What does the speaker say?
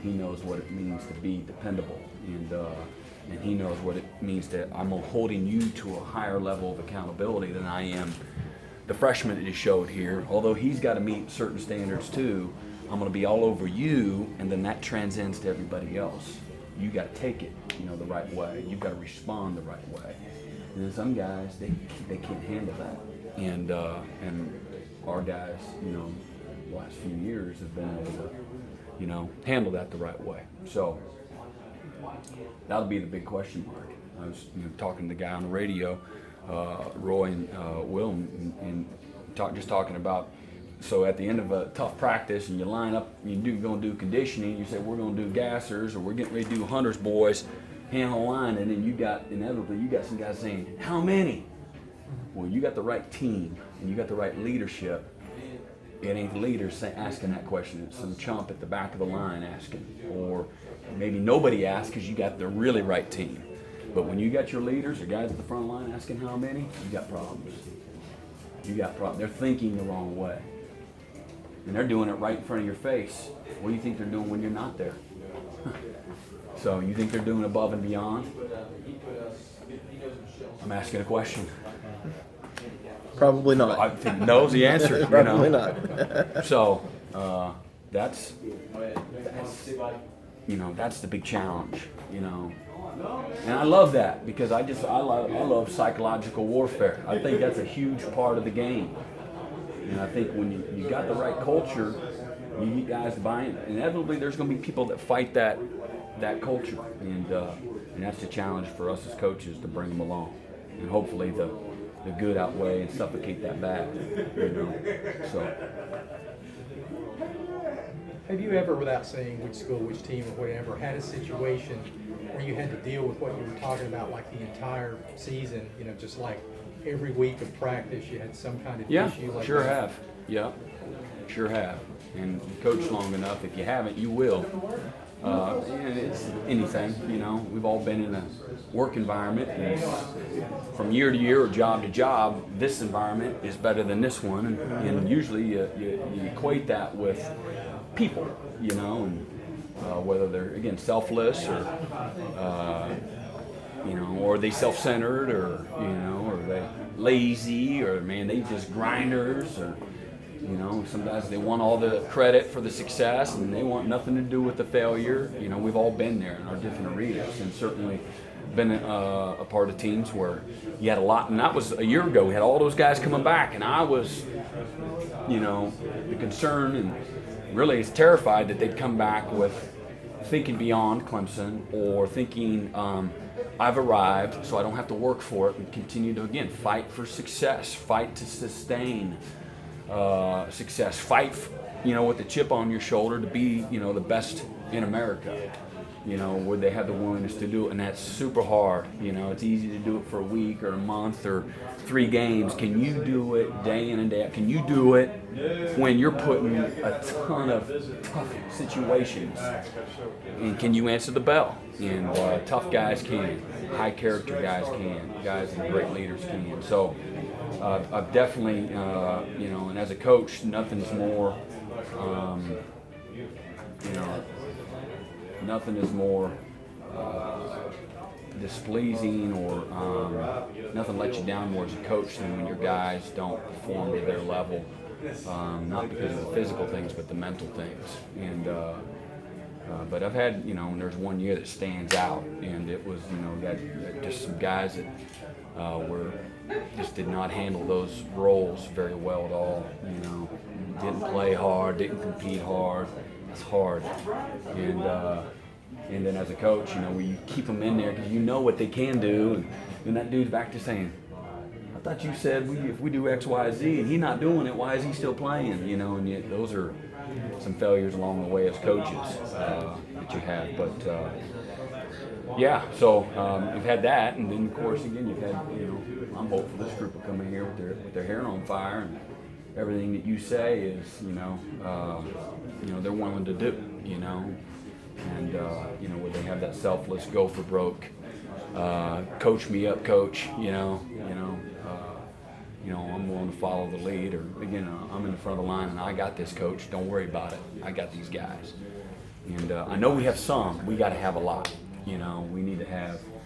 and he knows what it means to be dependable, and he knows what it means that I'm holding you to a higher level of accountability than I am the freshman that you showed here. Although he's got to meet certain standards too, I'm going to be all over you, and then that transcends to everybody else. You got to take it, the right way. You've got to respond the right way. And then some guys, they can't handle that, and our guys, the last few years have been able to, handle that the right way. So that'll be the big question mark. I was talking to the guy on the radio, Roy and Will, and just talking about, so at the end of a tough practice and you line up, you're going to do conditioning, you say we're going to do gassers or we're getting ready to do hunters boys, hand on line, and then inevitably you got some guys saying, how many? Well, you got the right team and you got the right leadership. It ain't the leaders asking that question. It's some chump at the back of the line asking. Or maybe nobody asks because you got the really right team. But when you got your leaders or guys at the front line asking how many, you got problems. They're thinking the wrong way. And they're doing it right in front of your face. What do you think they're doing when you're not there? So you think they're doing above and beyond? I'm asking a question. Probably not. I think no's the answer. Probably not. So that's the big challenge. And I love that because I love psychological warfare. I think that's a huge part of the game. And I think when you got the right culture, you get guys to buy in. Inevitably, there's going to be people that fight that culture, and that's the challenge for us as coaches to bring them along, and hopefully the good outweigh and suffocate that bad. So. Have you ever, without saying which school, which team, or whatever, had a situation where you had to deal with what you were talking about, like the entire season? Just like every week of practice, you had some kind of issue like sure that? have. Yeah, sure have. And coach long enough. If you haven't, you will. And it's anything. We've all been in a work environment, and from year to year or job to job, this environment is better than this one, and usually you equate that with people, and whether they're again selfless or they self-centered or they lazy or they just grinders or sometimes they want all the credit for the success and they want nothing to do with the failure. We've all been there in our different arenas, and certainly been a part of teams where you had a lot, and that was a year ago. We had all those guys coming back, and I was, the concern and really is terrified that they'd come back with thinking beyond Clemson or thinking I've arrived, so I don't have to work for it, and continue to again fight for success, fight to sustain success, fight with the chip on your shoulder to be the best in America. Where they have the willingness to do it, and that's super hard. It's easy to do it for a week or a month or 3 games. Can you do it day in and day out? Can you do it when you're put in a ton of tough situations? And can you answer the bell? And tough guys can, high character guys can, guys and great leaders can. So I've definitely, and as a coach, nothing's more, nothing is more displeasing or nothing lets you down more as a coach than when your guys don't perform to their level, not because of the physical things but the mental things. And but I've had, and there's one year that stands out, and it was, that just some guys that just did not handle those roles very well at all. Didn't play hard, didn't compete hard. It's hard, and then as a coach, where you keep them in there because you know what they can do, and then that dude's back to saying, "I thought you said if we do X, Y, Z, and he's not doing it. Why is he still playing?" And yet those are some failures along the way as coaches that you have. But so you've had that, and then of course again you've had, I'm hopeful this group will come in here with their hair on fire and everything that you say is, they're willing to do, and where they have that selfless, go for broke, coach me up, coach, I'm willing to follow the lead, or again, I'm in the front of the line and I got this, coach. Don't worry about it. I got these guys. And I know we have some. We got to have a lot. You know, we need to have